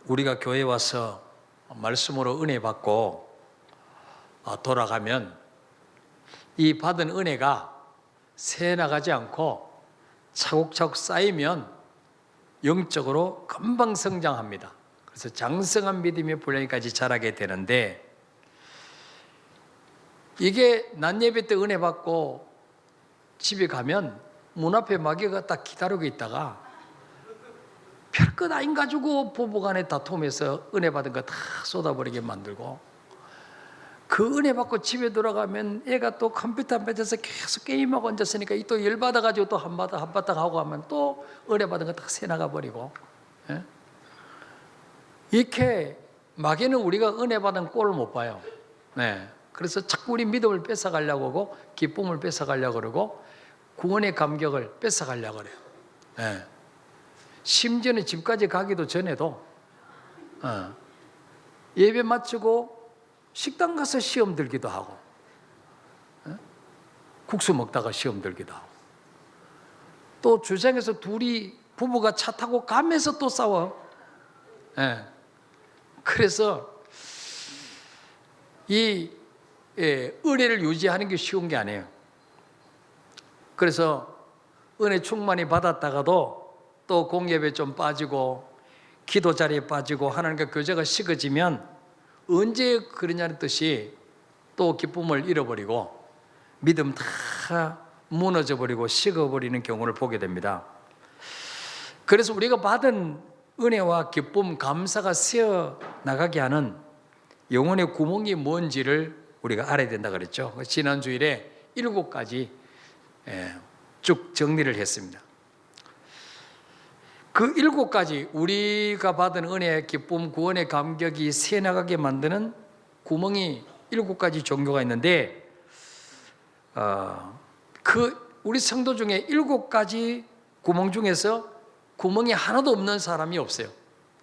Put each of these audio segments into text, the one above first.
우리가 교회에 와서 말씀으로 은혜 받고 돌아가면 이 받은 은혜가 새 나가지 않고 차곡차곡 쌓이면 영적으로 금방 성장합니다. 그래서 장성한 믿음의 분량까지 자라게 되는데, 이게 낮 예배 때 은혜 받고 집에 가면 문 앞에 마귀가 딱 기다리고 있다가 별것 아닌 가지고 부부간에 다투면서 은혜 받은 거 다 쏟아버리게 만들고, 그 은혜 받고 집에 돌아가면 애가 또 컴퓨터 앞에 앉아서 계속 게임하고 앉았으니까 또 열받아가지고 또 한바탕 하고 하면 또 은혜 받은 거 다 새나가 버리고, 이렇게 마귀는 우리가 은혜 받은 꼴을 못 봐요. 그래서 자꾸 우리 믿음을 뺏어가려고 하고 기쁨을 뺏어가려고 그러고 구원의 감격을 뺏어가려고 그래요. 심지어는 집까지 가기도 전에도 예배 마치고 식당 가서 시험 들기도 하고, 국수 먹다가 시험 들기도 하고, 또 주차장에서 둘이 부부가 차 타고 가면서 또 싸워. 그래서 이 은혜를 유지하는 게 쉬운 게 아니에요. 그래서 은혜 충만히 받았다가도 또 공예배 좀 빠지고 기도 자리에 빠지고 하나님과 교제가 식어지면 언제 그러냐는 뜻이 또 기쁨을 잃어버리고 믿음 다 무너져버리고 식어버리는 경우를 보게 됩니다. 그래서 우리가 받은 은혜와 기쁨, 감사가 새어 나가게 하는 영혼의 구멍이 뭔지를 우리가 알아야 된다 그랬죠. 지난 주일에 7가지 쭉 정리를 했습니다. 그 7가지 우리가 받은 은혜, 기쁨, 구원의 감격이 새나가게 만드는 구멍이 7가지 종교가 있는데, 그 우리 성도 중에 7가지 구멍 중에서 구멍이 하나도 없는 사람이 없어요.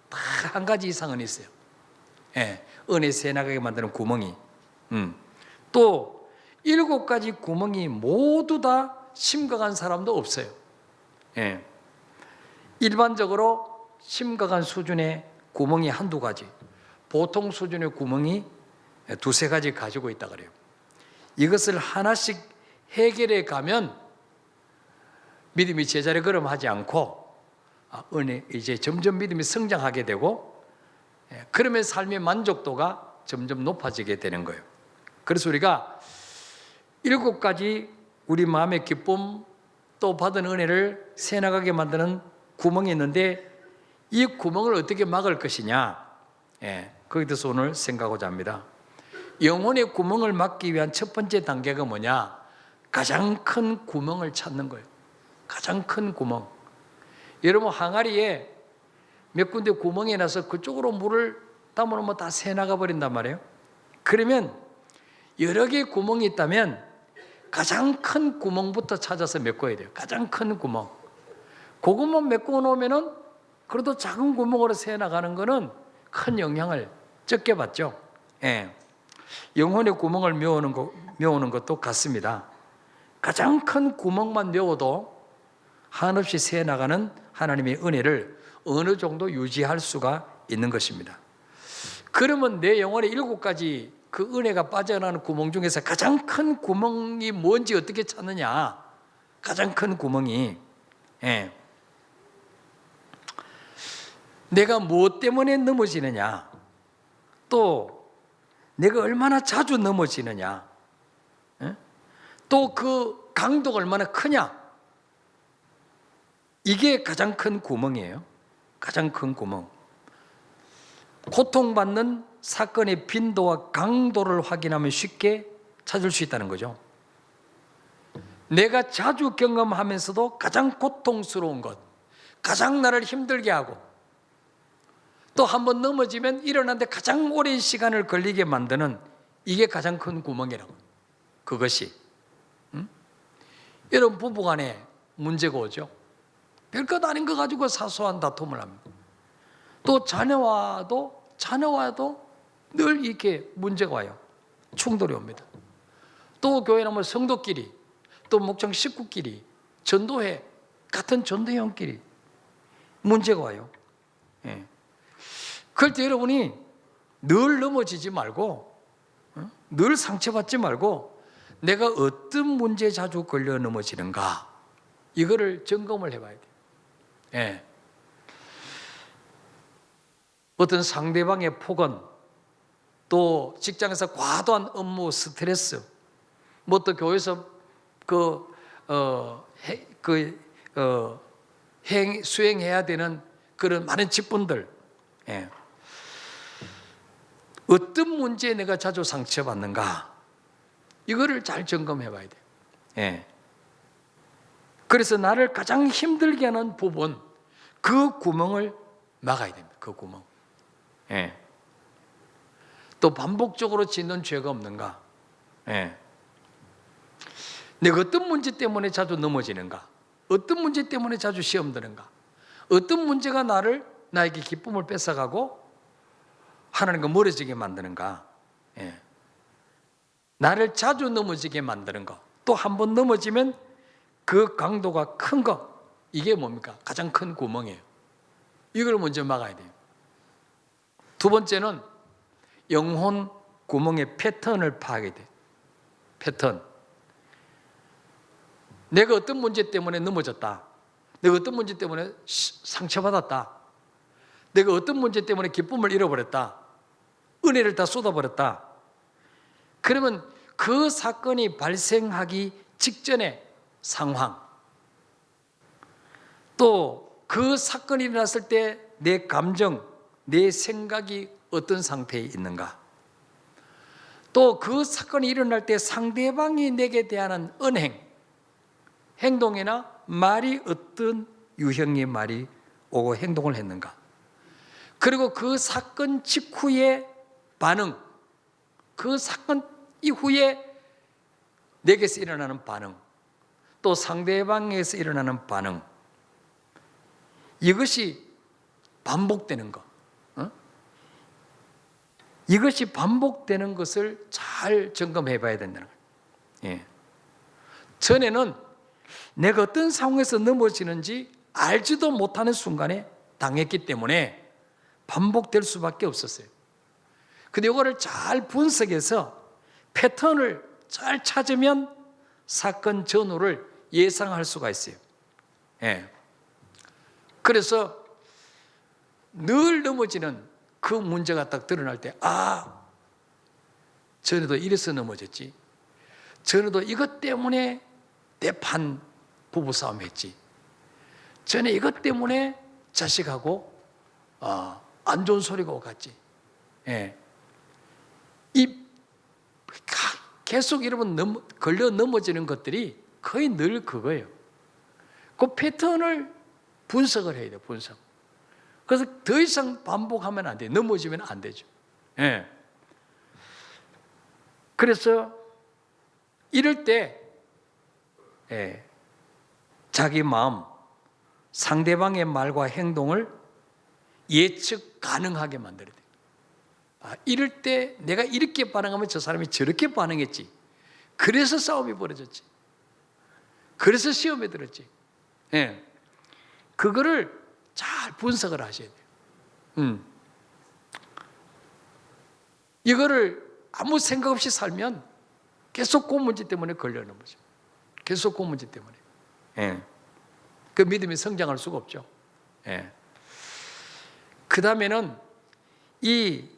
다 한 가지 이상은 있어요. 은혜 새나가게 만드는 구멍이. 또 7가지 구멍이 모두 다 심각한 사람도 없어요. 일반적으로 심각한 수준의 구멍이 한두 가지, 보통 수준의 구멍이 두세 가지 가지고 있다 그래요. 이것을 하나씩 해결해 가면 믿음이 제자리 걸음하지 않고 은혜 이제 점점 믿음이 성장하게 되고, 그러면 삶의 만족도가 점점 높아지게 되는 거예요. 그래서 우리가 7가지 우리 마음의 기쁨 또 받은 은혜를 새나가게 만드는 구멍이 있는데, 이 구멍을 어떻게 막을 것이냐, 거기에 대해서 오늘 생각하고자 합니다. 영혼의 구멍을 막기 위한 첫 번째 단계가 뭐냐? 가장 큰 구멍을 찾는 거예요. 가장 큰 구멍. 여러분, 항아리에 몇 군데 구멍이 나서 그쪽으로 물을 담아놓으면 다 새나가 버린단 말이에요. 그러면 여러 개의 구멍이 있다면 가장 큰 구멍부터 찾아서 메꿔야 돼요. 가장 큰 구멍. 그것만 메꿔 놓으면은 그래도 작은 구멍으로 새 나가는 거는 큰 영향을 적게 받죠. 영혼의 구멍을 메우는 것도 같습니다. 가장 큰 구멍만 메워도 한없이 새 나가는 하나님의 은혜를 어느 정도 유지할 수가 있는 것입니다. 그러면 내 영혼의 7가지 그 은혜가 빠져나가는 구멍 중에서 가장 큰 구멍이 뭔지 어떻게 찾느냐? 가장 큰 구멍이 내가 무엇 때문에 넘어지느냐, 또 내가 얼마나 자주 넘어지느냐, 또 그 강도가 얼마나 크냐, 이게 가장 큰 구멍이에요. 가장 큰 구멍. 고통받는 사건의 빈도와 강도를 확인하면 쉽게 찾을 수 있다는 거죠. 내가 자주 경험하면서도 가장 고통스러운 것, 가장 나를 힘들게 하고, 또 한번 넘어지면 일어나는데 가장 오랜 시간을 걸리게 만드는, 이게 가장 큰 구멍이라고. 그것이 여러분, 부부간에 문제가 오죠. 별것 아닌 거 가지고 사소한 다툼을 합니다. 또 자녀와도 늘 이렇게 문제가 와요. 충돌이 옵니다. 또 교회 나면 성도끼리, 또 목장 식구끼리, 전도회 같은 전도회원끼리 문제가 와요. 그럴 때 여러분이 늘 넘어지지 말고, 늘 상처받지 말고, 내가 어떤 문제에 자주 걸려 넘어지는가, 이거를 점검을 해봐야 돼요. 예. 어떤 상대방의 폭언, 또 직장에서 과도한 업무 스트레스, 뭐 또 교회에서 수행해야 되는 그런 많은 직분들, 예. 어떤 문제에 내가 자주 상처받는가, 이거를 잘 점검해 봐야 돼요. 예. 그래서 나를 가장 힘들게 하는 부분, 그 구멍을 막아야 됩니다. 그 구멍. 예. 또 반복적으로 짓는 죄가 없는가? 예. 내가 어떤 문제 때문에 자주 넘어지는가? 어떤 문제 때문에 자주 시험 드는가? 어떤 문제가 나에게 기쁨을 뺏어가고 하나님과 멀어지게 만드는가? 예. 나를 자주 넘어지게 만드는 것. 또 한 번 넘어지면 그 강도가 큰 것. 이게 뭡니까? 가장 큰 구멍이에요. 이걸 먼저 막아야 돼요. 두 번째는 영혼 구멍의 패턴을 파악해야 돼요. 패턴. 내가 어떤 문제 때문에 넘어졌다. 내가 어떤 문제 때문에 상처받았다. 내가 어떤 문제 때문에 기쁨을 잃어버렸다. 은혜를 다 쏟아버렸다. 그러면 그 사건이 발생하기 직전의 상황, 또 그 사건이 일어났을 때 내 감정, 내 생각이 어떤 상태에 있는가, 또 그 사건이 일어날 때 상대방이 내게 대하는 언행, 행동이나 말이 어떤 유형의 말이 오고 행동을 했는가, 그리고 그 사건 직후의 반응, 그 사건 이후에 내게서 일어나는 반응, 또 상대방에서 일어나는 반응, 이것이 반복되는 것, 이것이 반복되는 것을 잘 점검해 봐야 된다는 거예요. 예. 전에는 내가 어떤 상황에서 넘어지는지 알지도 못하는 순간에 당했기 때문에 반복될 수밖에 없었어요. 근데 이거를 잘 분석해서 패턴을 잘 찾으면 사건 전후를 예상할 수가 있어요. 예. 그래서 늘 넘어지는 그 문제가 딱 드러날 때, 전에도 이래서 넘어졌지. 전에도 이것 때문에 대판 부부싸움 했지. 전에 이것 때문에 자식하고 안 좋은 소리가 오갔지. 예. 계속 여러분 걸려 넘어지는 것들이 거의 늘 그거예요. 그 패턴을 분석을 해야 돼요. 분석. 그래서 더 이상 반복하면 안 돼요. 넘어지면 안 되죠. 예. 그래서 이럴 때 자기 마음, 상대방의 말과 행동을 예측 가능하게 만들어야 돼요. 이럴 때 내가 이렇게 반응하면 저 사람이 저렇게 반응했지. 그래서 싸움이 벌어졌지. 그래서 시험에 들었지. 예. 그거를 잘 분석을 하셔야 돼요. 이거를 아무 생각 없이 살면 계속 그 문제 때문에 걸려는 거죠. 계속 그 문제 때문에. 예. 그 믿음이 성장할 수가 없죠. 예. 그 다음에는 이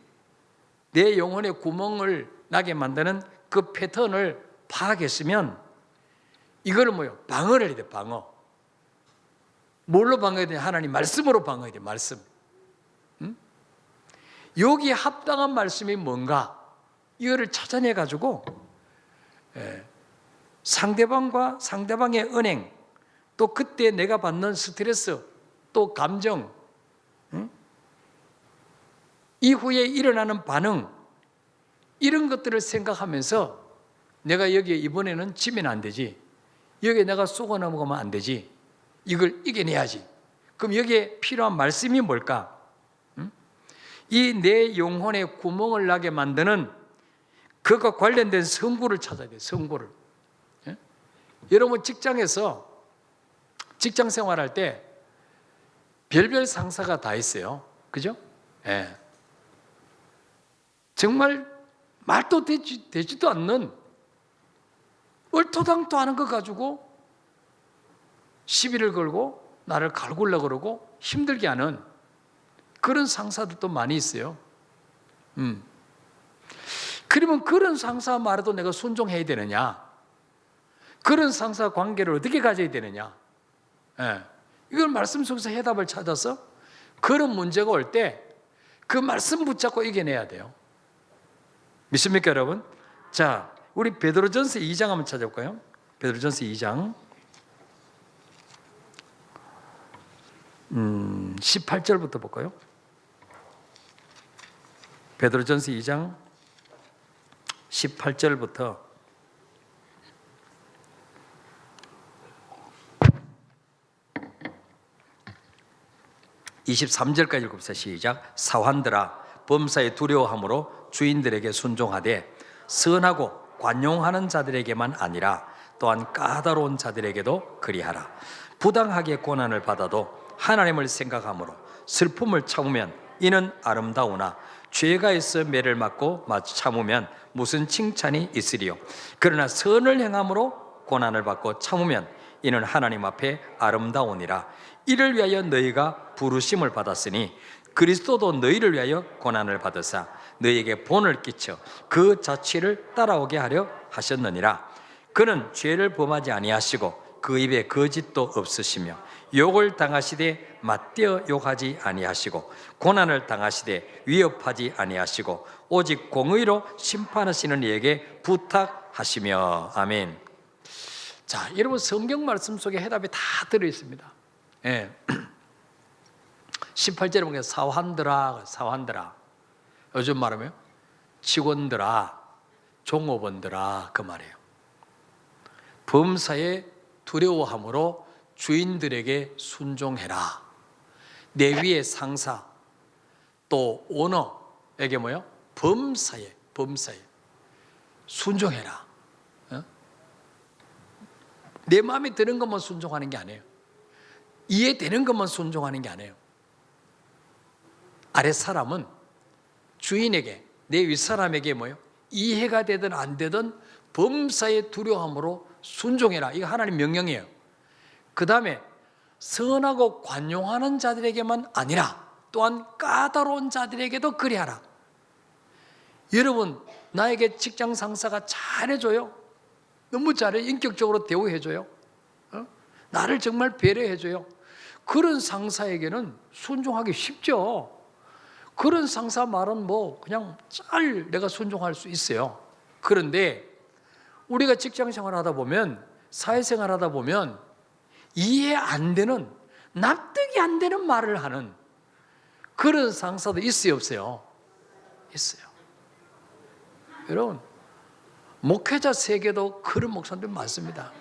내 영혼의 구멍을 나게 만드는 그 패턴을 파악했으면 이거를 방어를 해야 돼. 방어. 뭘로 방어해야 돼? 하나님 말씀으로 방어해야 돼. 말씀. 여기에 합당한 말씀이 뭔가, 이거를 찾아내 가지고 상대방과 상대방의 언행, 또 그때 내가 받는 스트레스, 또 감정, 이후에 일어나는 반응, 이런 것들을 생각하면서 내가 여기에 이번에는 지면 안 되지, 여기에 내가 쏘고 넘어가면 안 되지, 이걸 이겨내야지. 그럼 여기에 필요한 말씀이 뭘까? 이 내 영혼에 구멍을 나게 만드는 그것과 관련된 성구를 찾아야 돼요. 성구를. 예? 여러분 직장에서 직장 생활할 때 별별 상사가 다 있어요. 그죠? 예. 정말 말도 되지도 않는 얼토당토 하는 거 가지고 시비를 걸고 나를 갈구려고 그러고 힘들게 하는 그런 상사들도 많이 있어요. 그러면 그런 상사 말에도 내가 순종해야 되느냐? 그런 상사 관계를 어떻게 가져야 되느냐? 이걸 말씀 속에서 해답을 찾아서 그런 문제가 올 때 그 말씀 붙잡고 이겨내야 돼요. 믿습니까, 여러분? 자, 우리 베드로전서 2장 한번 찾아볼까요? 베드로전서 2장 18절부터 볼까요? 베드로전서 2장 18절부터 23절까지 읽읍시다. 시작. 사환들아, 범사에 두려워함으로 주인들에게 순종하되 선하고 관용하는 자들에게만 아니라 또한 까다로운 자들에게도 그리하라. 부당하게 고난을 받아도 하나님을 생각함으로 슬픔을 참으면 이는 아름다우나 죄가 있어 매를 맞고 참으면 무슨 칭찬이 있으리요. 그러나 선을 행함으로 고난을 받고 참으면 이는 하나님 앞에 아름다우니라. 이를 위하여 너희가 부르심을 받았으니 그리스도도 너희를 위하여 고난을 받으사 너희에게 본을 끼쳐 그 자취를 따라오게 하려 하셨느니라. 그는 죄를 범하지 아니하시고 그 입에 거짓도 없으시며 욕을 당하시되 맞대어 욕하지 아니하시고 고난을 당하시되 위협하지 아니하시고 오직 공의로 심판하시는 이에게 부탁하시며. 아멘. 자, 여러분, 성경 말씀 속에 해답이 다 들어있습니다. 18절에 보면 사환들아, 요즘 말하면 직원들아, 종업원들아, 그 말이에요. 범사에 두려워함으로 주인들에게 순종해라. 내 위의 상사 또 오너에게 범사에 순종해라. 내 마음에 드는 것만 순종하는 게 아니에요. 이해되는 것만 순종하는 게 아니에요. 아랫 사람은 주인에게, 내 윗사람에게 이해가 되든 안 되든 범사에 두려움으로 순종해라. 이거 하나님 명령이에요. 그 다음에 선하고 관용하는 자들에게만 아니라 또한 까다로운 자들에게도 그리하라. 여러분, 나에게 직장 상사가 잘해줘요. 너무 잘해. 인격적으로 대우해줘요. 나를 정말 배려해줘요. 그런 상사에게는 순종하기 쉽죠. 그런 상사 말은 그냥 내가 순종할 수 있어요. 그런데 우리가 직장 생활하다 보면, 사회생활 하다 보면 이해 안 되는, 납득이 안 되는 말을 하는 그런 상사도 있어요, 없어요? 있어요. 여러분, 목회자 세계도 그런 목사들 많습니다.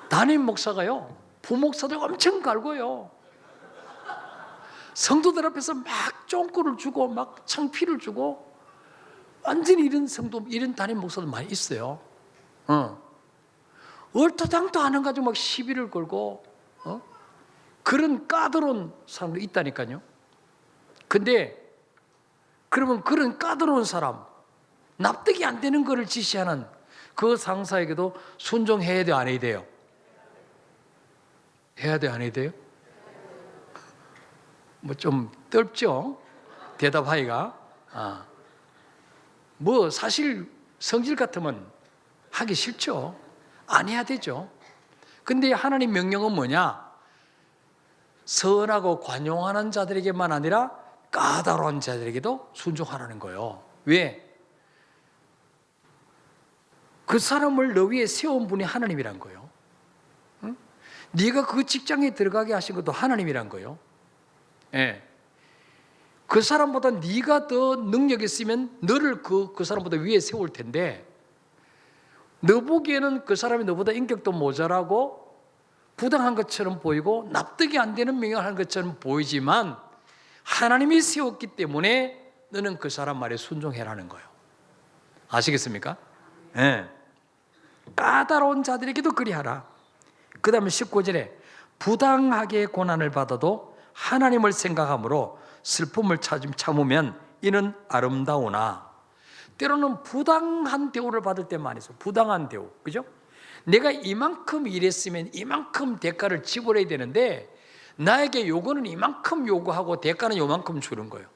담임 목사가요, 부목사들 엄청 갈고요. 성도들 앞에서 막 쫑꾸를 주고 막 창피를 주고 완전히 이런 담임 목사들 많이 있어요. 얼토당토 하는 가지고 막 시비를 걸고 그런 까다로운 사람도 있다니까요. 근데 그러면 그런 까다로운 사람, 납득이 안 되는 것을 지시하는 그 상사에게도 순종해야 돼요, 안 해야 돼요? 해야 돼요, 안 해야 돼요? 좀 떫죠? 대답하기가. 사실 성질 같으면 하기 싫죠. 안 해야 되죠. 근데 하나님 명령은 뭐냐? 선하고 관용하는 자들에게만 아니라 까다로운 자들에게도 순종하라는 거예요. 왜? 그 사람을 너 위에 세운 분이 하나님이란 거예요. 네가 그 직장에 들어가게 하신 것도 하나님이란 거예요. 예. 그 사람보다 네가 더 능력이 있으면 너를 그 사람보다 위에 세울 텐데, 너 보기에는 그 사람이 너보다 인격도 모자라고 부당한 것처럼 보이고 납득이 안 되는 명령을 하는 것처럼 보이지만 하나님이 세웠기 때문에 너는 그 사람 말에 순종해라는 거예요. 아시겠습니까? 예. 까다로운 자들에게도 그리하라. 그 다음에 19절에 부당하게 고난을 받아도 하나님을 생각함으로 슬픔을 참으면 이는 아름다우나 때로는 부당한 대우를 받을 때 많이 있어. 부당한 대우, 그죠? 내가 이만큼 일했으면 이만큼 대가를 지불해야 되는데 나에게 요거는 이만큼 요구하고 대가는 요만큼 주는 거예요.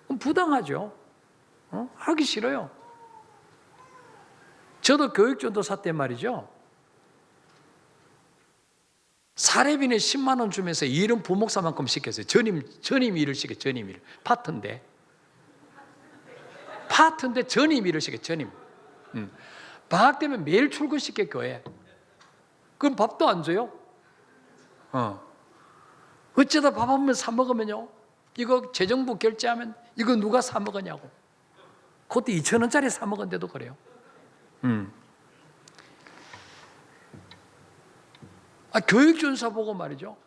그럼 부당하죠. 하기 싫어요. 저도 교육전도사 때 말이죠, 사례비는 10만 원 주면서 일은 부목사만큼 시켰어요. 전임 일을 시켰어요. 전임 일. 파트인데 전임 일을 시켰어요. 전임. 방학 때면 매일 출근시켜 교회. 그럼 밥도 안 줘요. 어쩌다 밥 한 번 사 먹으면요, 이거 재정부 결제하면 이거 누가 사 먹으냐고. 그것도 2,000원짜리 사 먹은데도 그래요. 교육전사 보고 말이죠,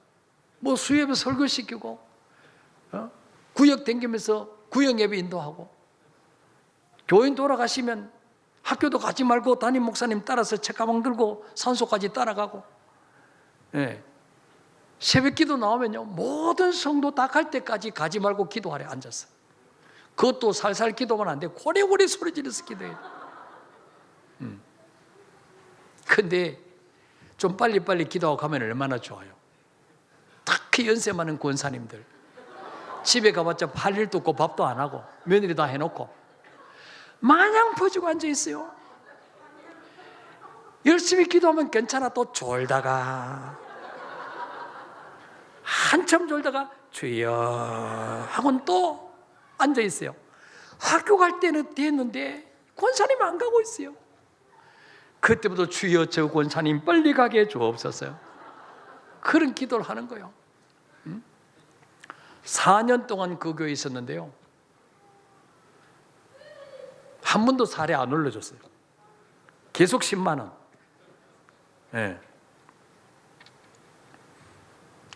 뭐 수협에 설교시키고, 구역 댕기면서 구역 예배 인도하고, 교인 돌아가시면 학교도 가지 말고 담임 목사님 따라서 책가방 들고 산소까지 따라가고, 새벽 기도 나오면요, 모든 성도 다 갈 때까지 가지 말고 기도하래, 앉아서. 그것도 살살 기도만 안 돼, 고래고래 소리 지르면서 기도해. 근데 좀 빨리빨리 기도하고 가면 얼마나 좋아요. 특히 연세 많은 권사님들, 집에 가봤자 할 일도 없고 밥도 안 하고 며느리 다 해놓고 마냥 퍼지고 앉아있어요. 열심히 기도하면 괜찮아. 또 졸다가 한참 졸다가 주여 하고는 또 앉아있어요. 학교 갈 때는 됐는데 권사님 안 가고 있어요. 그때부터 주여 저 권사님 빨리 가게 주옵소서. 그런 기도를 하는 거예요. 4년 동안 그 교회에 있었는데요, 한 번도 사례 안 올려줬어요. 계속 10만 원.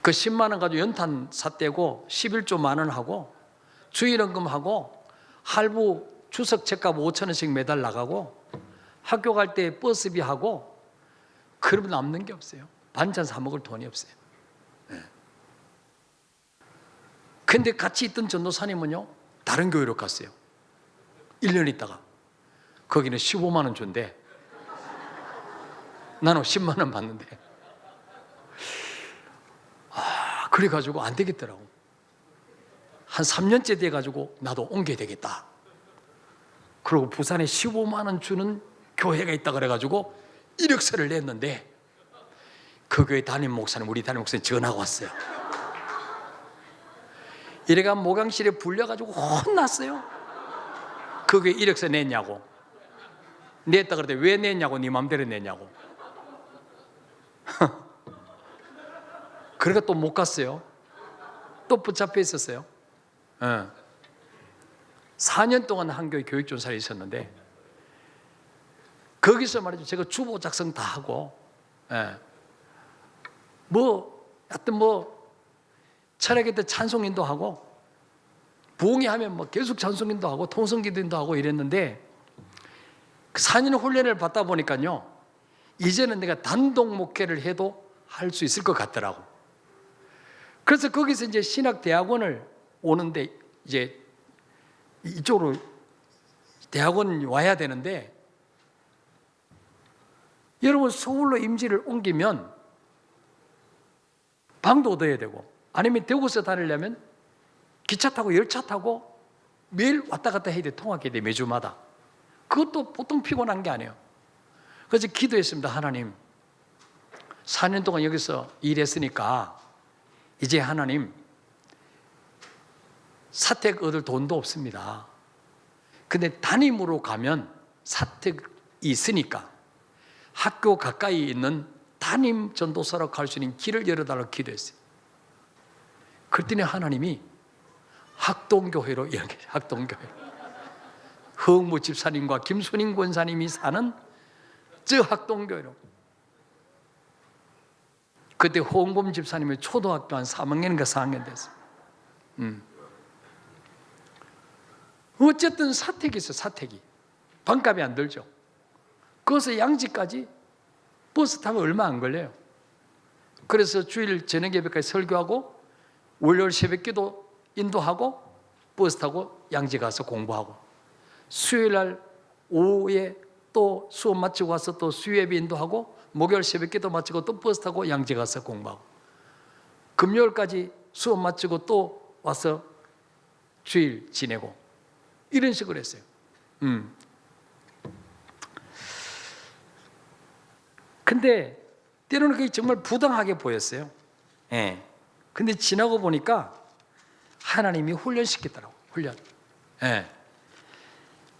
그 10만 원 가지고 연탄 샀대고 11조 만원 하고 주일연금하고 할부 추석 책값 5,000원씩 매달 나가고 학교 갈 때 버스비 하고, 그러면 남는 게 없어요. 반찬 사 먹을 돈이 없어요. 근데 같이 있던 전도사님은요, 다른 교회로 갔어요. 1년 있다가. 거기는 15만 원 준대. 나는 10만 원 받는데. 그래가지고 안 되겠더라고. 한 3년째 돼가지고 나도 옮겨야 되겠다. 그리고 부산에 15만 원 주는 교회가 있다 그래가지고 이력서를 냈는데, 그 교회 담임 목사님, 우리 담임 목사님 전화가 왔어요. 이래가 목양실에 불려가지고 혼났어요. 그 교회 이력서 냈냐고. 냈다 그랬더니 왜 냈냐고, 네 맘대로 냈냐고. 그러니까 또 못 갔어요. 또 붙잡혀 있었어요. 4년 동안 한 교회 교육전사에 있었는데, 거기서 말이죠, 제가 주보 작성 다 하고, 하여튼 철학에 때 찬송인도 하고, 부흥회 하면 계속 찬송인도 하고 통성기도인도 하고 이랬는데, 4년 훈련을 받다 보니까요, 이제는 내가 단독 목회를 해도 할 수 있을 것 같더라고. 그래서 거기서 이제 신학대학원을 오는데, 이제 이쪽으로 대학원 와야 되는데, 여러분 서울로 임지를 옮기면 방도 얻어야 되고, 아니면 대구에서 다니려면 기차 타고 열차 타고 매일 왔다 갔다 해야 돼. 통학해야 돼, 매주마다. 그것도 보통 피곤한 게 아니에요. 그래서 기도했습니다. 하나님, 4년 동안 여기서 일했으니까 이제 하나님, 사택 얻을 돈도 없습니다. 근데 담임으로 가면 사택이 있으니까 학교 가까이 있는 담임 전도사로 갈 수 있는 길을 열어달라고 기도했어요. 그랬더니 하나님이 학동교회로 이렇게, 학동교회, 허응무 집사님과 김순인 권사님이 사는 저 학동교회로. 그때 허응범 집사님이 초등학교 한 3학년인가 4학년 됐어요. 어쨌든 사택이 있어요. 사택이 반값이 안 들죠. 거기서 양지까지 버스 타면 얼마 안 걸려요. 그래서 주일 저녁 예배까지 설교하고 월요일 새벽기도 인도하고 버스 타고 양지 가서 공부하고, 수요일 날 오후에 또 수업 마치고 와서 또 수요예배 인도하고, 목요일 새벽기도 마치고 또 버스 타고 양지 가서 공부하고, 금요일까지 수업 마치고 또 와서 주일 지내고, 이런 식으로 했어요. 근데 때로는 그게 정말 부당하게 보였어요. 예. 근데 지나고 보니까 하나님이 훈련시키더라고요. 훈련. 예.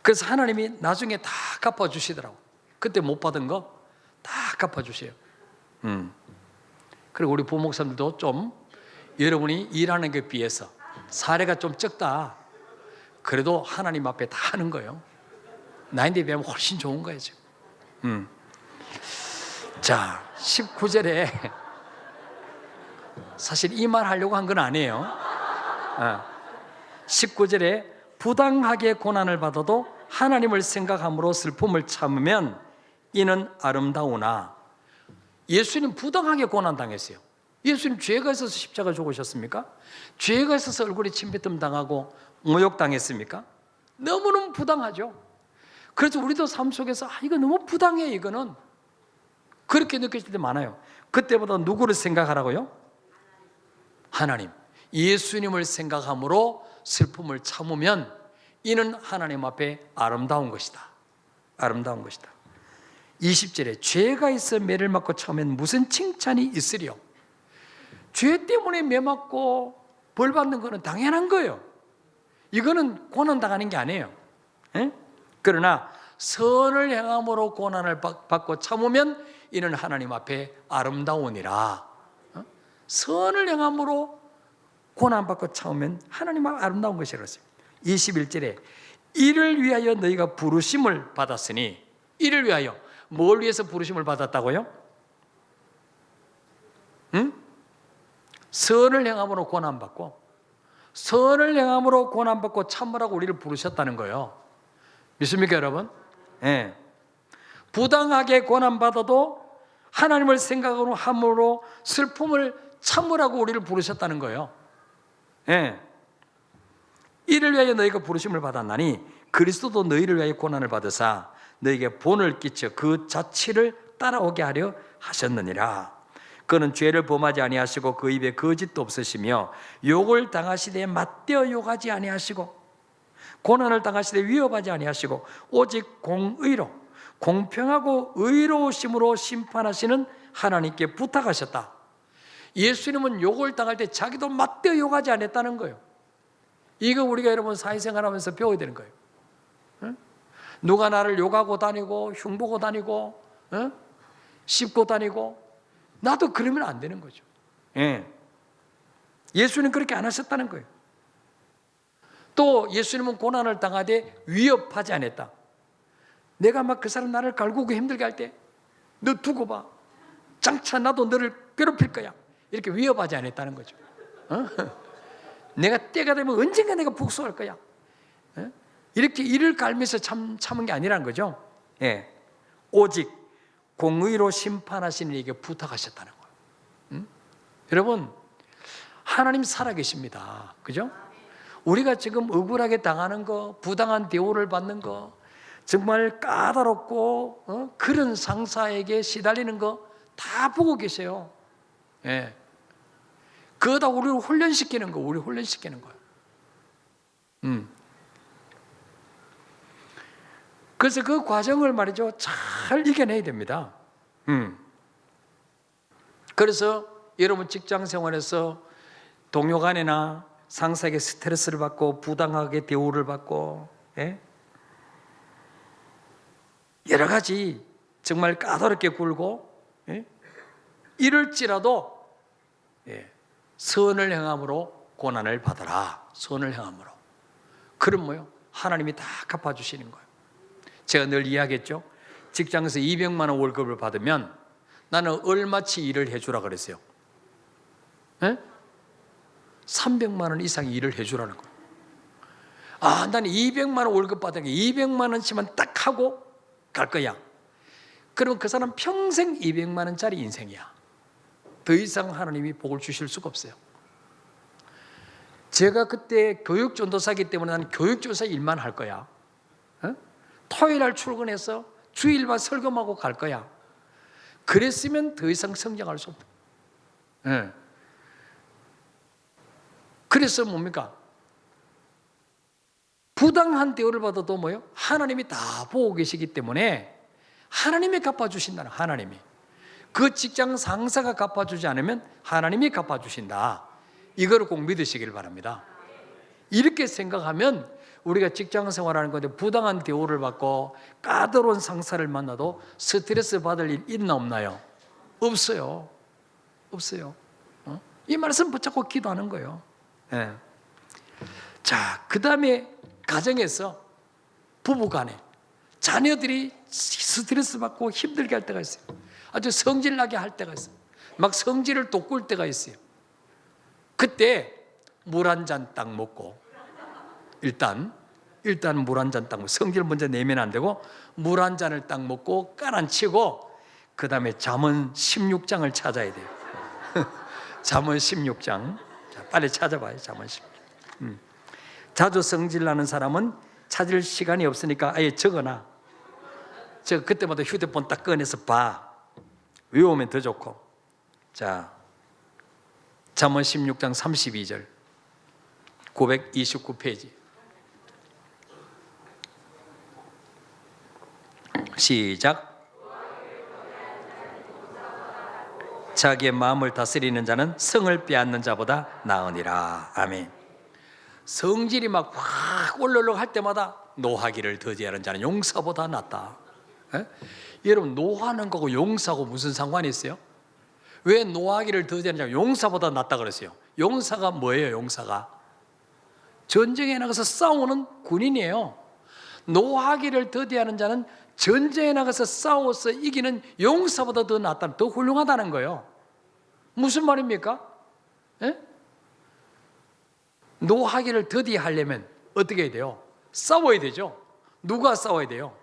그래서 하나님이 나중에 다 갚아주시더라고요. 그때 못 받은 거 다 갚아주세요. 그리고 우리 부목사님들도 좀 여러분이 일하는 것에 비해서 사례가 좀 적다, 그래도 하나님 앞에 다 하는 거예요. 나인데 비하면 훨씬 좋은 거예요 지금. 자, 19절에 사실 이 말 하려고 한 건 아니에요. 19절에 부당하게 고난을 받아도 하나님을 생각함으로 슬픔을 참으면 이는 아름다우나. 예수님 부당하게 고난당했어요. 예수님 죄가 있어서 십자가 죽으셨습니까? 죄가 있어서 얼굴에 침뱉음 당하고 모욕당했습니까? 너무너무 부당하죠. 그래서 우리도 삶 속에서 이거 너무 부당해, 이거는, 그렇게 느껴질 때 많아요. 그때보다 누구를 생각하라고요? 하나님. 예수님을 생각함으로 슬픔을 참으면 이는 하나님 앞에 아름다운 것이다. 아름다운 것이다. 20절에 죄가 있어 매를 맞고 참으면 무슨 칭찬이 있으리요. 죄 때문에 매 맞고 벌 받는 거는 당연한 거예요. 이거는 고난 당하는 게 아니에요. 그러나 선을 행함으로 고난을 받고 참으면 이는 하나님 앞에 아름다우니라. 선을 행함으로 고난받고 참으면 하나님 앞에 아름다운 것이라고 했어요. 21절에 이를 위하여 너희가 부르심을 받았으니. 이를 위하여, 뭘 위해서 부르심을 받았다고요? 선을 행함으로 고난받고, 선을 행함으로 고난받고 참으라고 우리를 부르셨다는 거예요. 믿습니까 여러분? 네. 부당하게 고난받아도 하나님을 생각으로 함으로 슬픔을 참으라고 우리를 부르셨다는 거예요. 네. 이를 위하여 너희가 부르심을 받았나니 그리스도도 너희를 위하여 고난을 받으사 너희에게 본을 끼쳐 그 자취를 따라오게 하려 하셨느니라. 그는 죄를 범하지 아니하시고 그 입에 거짓도 없으시며 욕을 당하시되 맞대어 욕하지 아니하시고 고난을 당하시되 위협하지 아니하시고 오직 공의로 공평하고 의로우심으로 심판하시는 하나님께 부탁하셨다. 예수님은 욕을 당할 때 자기도 맞대어 욕하지 않았다는 거예요. 이거 우리가 여러분 사회생활하면서 배워야 되는 거예요. 누가 나를 욕하고 다니고 흉보고 다니고 씹고 다니고 나도 그러면 안 되는 거죠. 예수님은 그렇게 안 하셨다는 거예요. 또 예수님은 고난을 당하되 위협하지 않았다. 내가 막 그 사람 나를 갈구고 힘들게 할 때 너 두고 봐, 장차 나도 너를 괴롭힐 거야, 이렇게 위협하지 않았다는 거죠. 내가 때가 되면 언젠가 내가 복수할 거야, 이렇게 이를 갈면서 참은 게 아니라는 거죠. 오직 공의로 심판하시는 이에게 부탁하셨다는 거예요. 여러분, 하나님 살아계십니다. 그죠? 우리가 지금 억울하게 당하는 거, 부당한 대우를 받는 거, 정말 까다롭고 그런 상사에게 시달리는 거 다 보고 계세요. 그거 다 우리를 훈련시키는 거, 우리 훈련시키는 거예요. 그래서 그 과정을 말이죠, 잘 이겨내야 됩니다. 그래서 여러분 직장 생활에서 동료 간이나 상사에게 스트레스를 받고 부당하게 대우를 받고 여러 가지 정말 까다롭게 굴고 이럴지라도 선을 행함으로 고난을 받아라. 선을 행함으로. 그럼 뭐요? 하나님이 다 갚아주시는 거예요. 제가 늘 이야기했죠. 직장에서 200만 원 월급을 받으면 나는 얼마치 일을 해주라 그랬어요. 300만 원 이상 일을 해주라는 거예요. 아, 나는 200만 원 월급 받으니까 200만 원치만 딱 하고 갈 거야. 그러면 그 사람 평생 200만 원짜리 인생이야. 더 이상 하나님이 복을 주실 수가 없어요. 제가 그때 교육전도사이기 때문에 나는 교육전도사 일만 할 거야. 토요일 날 출근해서 주일만 설교하고 갈 거야. 그랬으면 더 이상 성장할 수 없다. 그래서 뭡니까? 부당한 대우를 받아도 뭐요? 하나님이 다 보고 계시기 때문에 하나님이 갚아주신다는, 하나님이. 그 직장 상사가 갚아주지 않으면 하나님이 갚아주신다. 이걸 꼭 믿으시길 바랍니다. 이렇게 생각하면 우리가 직장 생활하는 건데 부당한 대우를 받고 까다로운 상사를 만나도 스트레스 받을 일 있나 없나요? 없어요. 없어요. 이 말씀 붙잡고 기도하는 거예요. 네. 자, 그 다음에 가정에서 부부간에 자녀들이 스트레스 받고 힘들게 할 때가 있어요. 아주 성질나게 할 때가 있어요. 막 성질을 돋굴 때가 있어요. 그때 물 한 잔 딱 먹고 일단 물 한 잔 딱 먹고, 성질 먼저 내면 안 되고 물 한 잔을 딱 먹고 깔아치고 그 다음에 잠언 16장을 찾아야 돼요. 잠언 16장. 자, 빨리 찾아봐요. 잠언 16장. 자주 성질나는 사람은 찾을 시간이 없으니까 아예 적어놔. 그때마다 휴대폰 딱 꺼내서 봐. 외우면 더 좋고. 자, 잠언 16장 32절 929페이지 시작. 자기의 마음을 다스리는 자는 성을 빼앗는 자보다 나으니라. 아멘. 성질이 막 확 올라오려고 할 때마다 노하기를 더디하는 자는 용사보다 낫다. 여러분, 노하는 거고 용사하고 무슨 상관이 있어요? 왜 노하기를 더디하는 자가 용사보다 낫다 그랬어요? 용사가 뭐예요? 용사가 전쟁에 나가서 싸우는 군인이에요. 노하기를 더디하는 자는 전쟁에 나가서 싸워서 이기는 용사보다 더 낫다, 더 훌륭하다는 거예요. 무슨 말입니까? 노하기를 더디하려면 어떻게 해야 돼요? 싸워야 되죠. 누가 싸워야 돼요?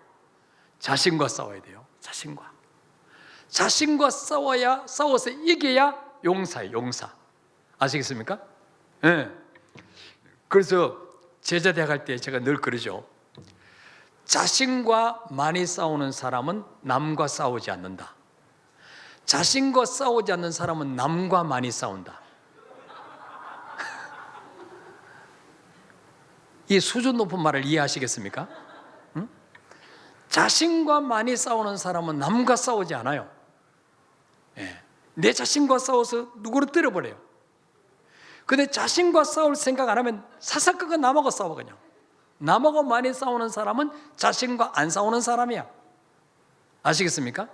자신과 싸워야 돼요. 자신과 싸워서 이겨야 용사예요. 용사. 아시겠습니까? 네. 그래서 제자대학 할 때 제가 늘 그러죠. 자신과 많이 싸우는 사람은 남과 싸우지 않는다. 자신과 싸우지 않는 사람은 남과 많이 싸운다. 이 수준 높은 말을 이해하시겠습니까? 응? 자신과 많이 싸우는 사람은 남과 싸우지 않아요. 내 자신과 싸워서 누구를 때려버려요. 근데 자신과 싸울 생각 안 하면 사사건건 남하고 싸워. 그냥 남하고 많이 싸우는 사람은 자신과 안 싸우는 사람이야. 아시겠습니까?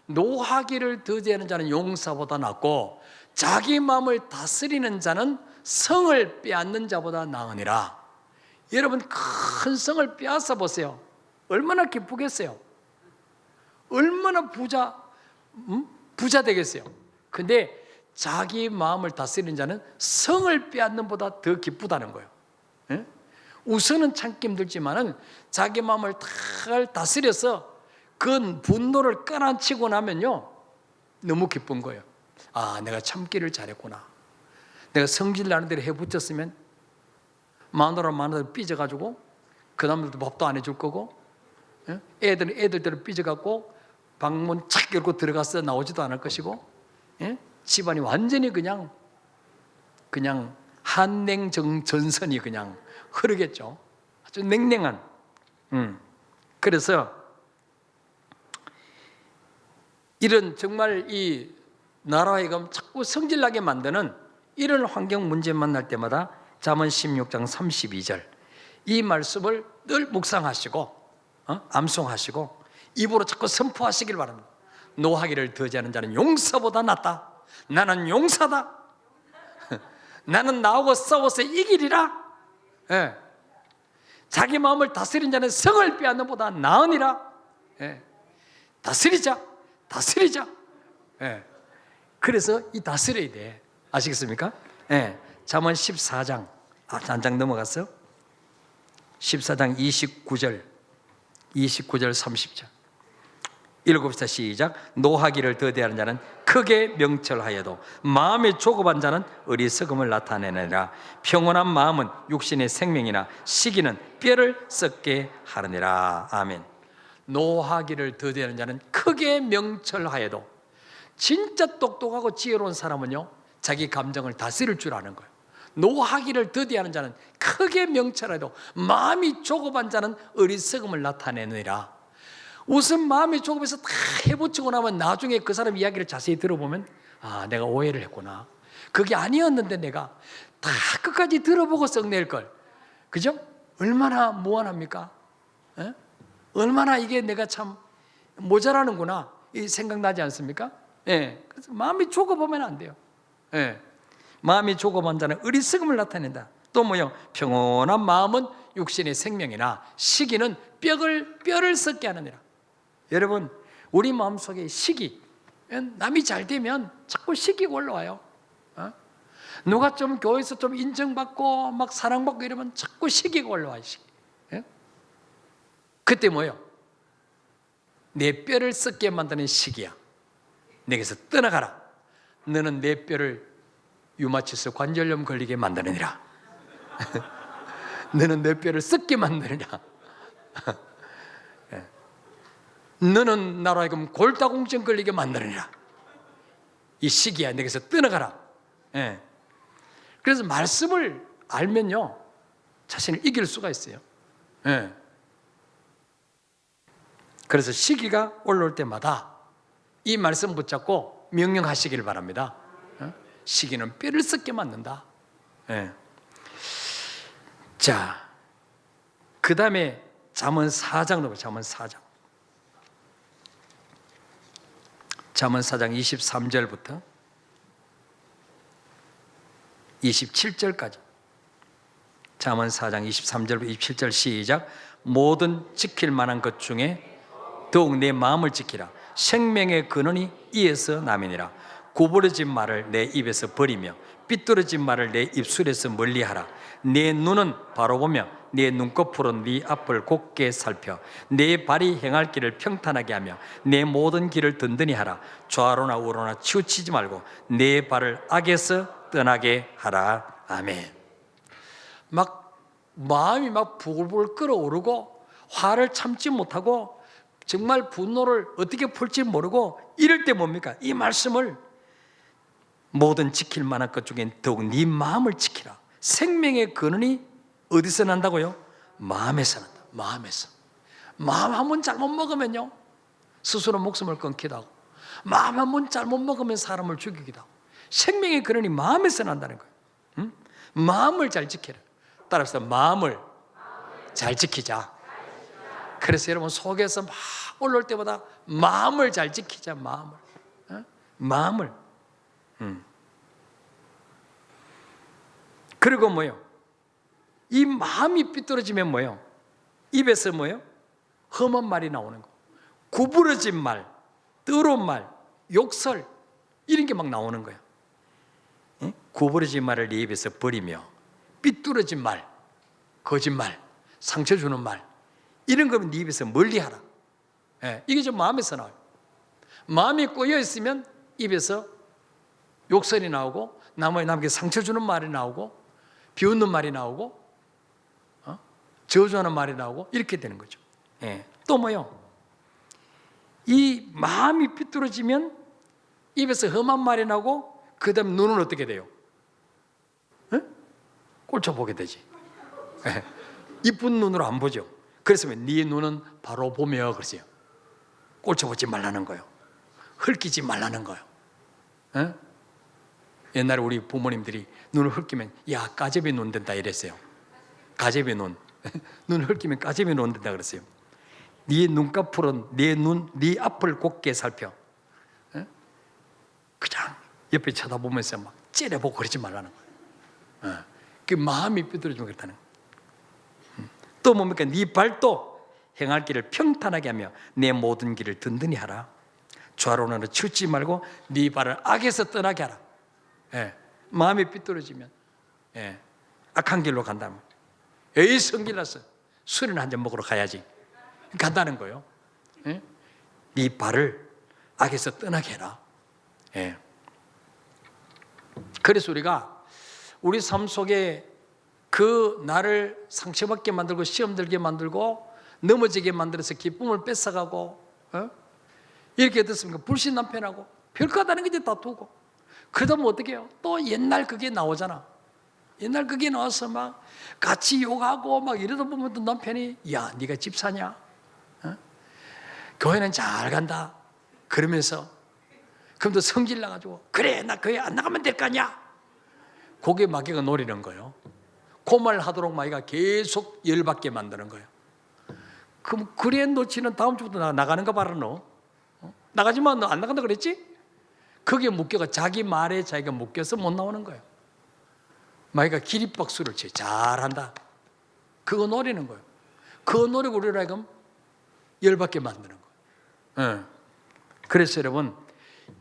노하기를 더디하는 자는 용사보다 낫고 자기 마음을 다스리는 자는 성을 빼앗는 자보다 나으니라. 여러분, 큰 성을 빼앗아 보세요. 얼마나 기쁘겠어요? 얼마나 부자 되겠어요? 근데 자기 마음을 다스리는 자는 성을 빼앗는 보다 더 기쁘다는 거예요. 우선은 참기 힘들지만은 자기 마음을 잘 다스려서 그 분노를 깔아치고 나면요, 너무 기쁜 거예요. 아, 내가 참기를 잘했구나. 내가 성질 나는 대로 해붙였으면 마누라 삐져가지고 그 다음부터 밥도 안 해줄 거고, 애들대로 삐져갖고 방문 착 열고 들어가서 나오지도 않을 것이고, 집안이 완전히 그냥 한냉전선이 그냥 흐르겠죠. 아주 냉랭한. 그래서 이런 정말 이 나라하여금 자꾸 성질나게 만드는 이런 환경 문제 만날 때마다 잠언 16장 32절 이 말씀을 늘 묵상하시고 암송하시고 입으로 자꾸 선포하시길 바랍니다. 노하기를 더디하는 자는 용사보다 낫다. 나는 용사다. 나는 나하고 싸워서 이기리라. 자기 마음을 다스린 자는 성을 빼앗는 보다 나으니라. 다스리자. 그래서 이 다스려야 돼. 아시겠습니까? 잠언 14장 한 장 넘어갔어요? 14장 29절 30절 7사 시작. 노하기를 더디하는 자는 크게 명철하여도 마음이 조급한 자는 어리석음을 나타내느니라. 평온한 마음은 육신의 생명이나 시기는 뼈를 썩게 하느니라. 아멘. 노하기를 더디하는 자는 크게 명철하여도, 진짜 똑똑하고 지혜로운 사람은요, 자기 감정을 다스릴 줄 아는 거예요. 노하기를 더디하는 자는 크게 명철하여도 마음이 조급한 자는 어리석음을 나타내느니라. 우선 마음이 조급해서 다 해보치고 나면 나중에 그 사람 이야기를 자세히 들어보면, 아, 내가 오해를 했구나, 그게 아니었는데 내가 다 끝까지 들어보고 썩낼 걸. 그죠? 얼마나 무한합니까? 에? 얼마나 이게 내가 참 모자라는구나, 이 생각나지 않습니까? 예. 그래서 마음이 조급하면 안 돼요. 예. 마음이 조급한 자는 어리석음을 나타낸다. 또 뭐요? 평온한 마음은 육신의 생명이나 시기는 뼈를 썩게 하느니라. 여러분, 우리 마음속에 시기, 남이 잘 되면 자꾸 시기가 올라와요. 누가 좀 교회에서 좀 인정받고 막 사랑받고 이러면 자꾸 시기가 올라와요. 시기. 그때 뭐요? 내 뼈를 썩게 만드는 시기야. 내게서 떠나가라. 너는 내 뼈를 유마티스 관절염 걸리게 만드느니라. 너는 내 뼈를 썩게 만드느냐. 너는 나로 하여금 골다공증 걸리게 만드느니라. 이 시기야, 내게서 떠나가라. 그래서 말씀을 알면요, 자신을 이길 수가 있어요. 그래서 시기가 올라올 때마다 이 말씀 붙잡고 명령하시기를 바랍니다. 시기는 뼈를 썩게 만든다. 자, 그 다음에 잠언 4장, 잠언 4장. 잠언 4장 23절부터 27절까지. 잠언 4장 23절부터 27절 시작. 모든 지킬 만한 것 중에 더욱 내 마음을 지키라. 생명의 근원이 이에서 남이니라. 구부러진 말을 내 입에서 버리며 삐뚤어진 말을 내 입술에서 멀리하라. 내 눈은 바로 보며 내 눈꺼풀은 네 앞을 곱게 살펴 내 발이 행할 길을 평탄하게 하며 내 모든 길을 든든히 하라. 좌로나 우로나 치우치지 말고 내 발을 악에서 떠나게 하라. 아멘. 막 마음이 막 부글부글 끓어오르고 화를 참지 못하고 정말 분노를 어떻게 풀지 모르고 이럴 때 뭡니까? 이 말씀을, 모든 지킬 만한 것 중에 더욱 네 마음을 지키라. 생명의 근원이 어디서 난다고요? 마음에서 난다. 마음에서. 마음 한 번 잘못 먹으면요, 스스로 목숨을 끊기도 하고, 마음 한 번 잘못 먹으면 사람을 죽이기도 하고. 생명의 근원이 마음에서 난다는 거예요. 응? 마음을 잘 지켜라. 따라서 마음을 잘 지키자. 그래서 여러분, 속에서 막 올라올 때마다 마음을 잘 지키자. 마음을. 마음을. 그리고 뭐요? 이 마음이 삐뚤어지면 뭐요? 입에서 뭐요? 험한 말이 나오는 거. 구부러진 말, 더러운 말, 욕설, 이런 게 막 나오는 거예요. 구부러진 말을 네 입에서 버리며 삐뚤어진 말, 거짓말, 상처 주는 말, 이런 거는 네 입에서 멀리하라. 이게 좀 마음에서 나와요. 마음이 꼬여 있으면 입에서 욕설이 나오고, 남에게 상처 주는 말이 나오고, 비웃는 말이 나오고, 저주하는 말이 나오고, 이렇게 되는 거죠. 또 뭐요? 이 마음이 삐뚤어지면 입에서 험한 말이 나오고, 그 다음 눈은 어떻게 돼요? 꼴쳐보게 되지. 이쁜 눈으로 안 보죠. 그래서 네 눈은 바로 보며 그러세요. 꼴쳐보지 말라는 거예요. 헐기지 말라는 거예요. 옛날에 우리 부모님들이 눈을 헐기면 야, 까제비 눈 된다 이랬어요. 까제비 눈. 눈을 헐기면 까제비 눈 된다 그랬어요. 네 눈꺼풀은 네 앞을 곱게 살펴. 그냥 옆에 쳐다보면서 막 째려보고 그러지 말라는 거예요. 그 마음이 삐뚤어지면 그렇다는 거예요. 또 뭡니까? 네 발도 행할 길을 평탄하게 하며 내 모든 길을 든든히 하라. 좌로는 치우치지 말고 네 발을 악에서 떠나게 하라. 마음이 삐뚤어지면 악한 길로 간다면, 에이 성질 났어, 술이나 한잔 먹으러 가야지 간다는 거예요. 네 발을 악에서 떠나게 해라. 예. 그래서 우리가 우리 삶 속에 그 나를 상처받게 만들고 시험 들게 만들고 넘어지게 만들어서 기쁨을 뺏어가고 이렇게 됐습니까? 불신 남편하고 별거 하다는 게 이제 다투고 그러다 보면 어떻게 해요? 또 옛날 그게 나오잖아. 옛날 그게 나와서 막 같이 욕하고 막 이러다 보면 또 남편이 야 네가 집사냐? 교회는 잘 간다. 그러면서 그럼 또 성질 나가지고 그래 나 교회 안 나가면 될 거 아니야? 그게 마귀가 노리는 거예요. 그 말 하도록 마귀가 계속 열받게 만드는 거예요. 그럼 그래 너지는 다음 주부터 나가는 거 봐라 너. 나가지만 너 안 나간다 그랬지? 거기에 묶여가 자기 말에 자기가 묶여서 못 나오는 거예요. 마귀가 기립박수를 쳐 잘한다. 그거 노리는 거예요. 그거 노리고 우리를 하여금 열받게 만드는 거예요. 그래서 여러분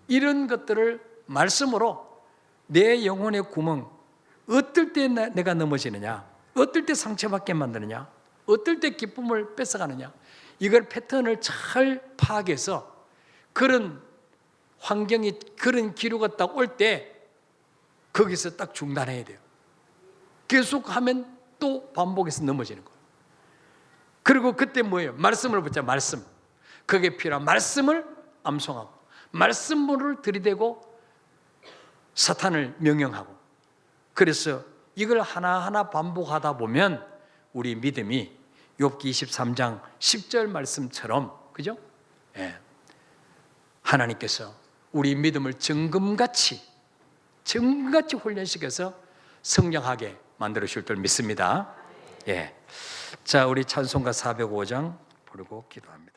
이런 것들을 말씀으로 내 영혼의 구멍 어떨 때 내가 넘어지느냐, 어떨 때 상처받게 만드느냐, 어떨 때 기쁨을 뺏어가느냐, 이걸 패턴을 잘 파악해서 그런 환경이 그런 기류가 딱 올 때 거기서 딱 중단해야 돼요. 계속하면 또 반복해서 넘어지는 거예요. 그리고 그때 뭐예요? 말씀을 붙자. 말씀. 그게 필요한 말씀을 암송하고 말씀을 들이대고 사탄을 명령하고 그래서 이걸 하나하나 반복하다 보면 우리 믿음이 욥기 23장 10절 말씀처럼 그죠? 예. 하나님께서 우리 믿음을 정금같이 훈련시켜서 성장하게 만들어 주실 줄 믿습니다. 예. 자, 우리 찬송가 405장 부르고 기도합니다.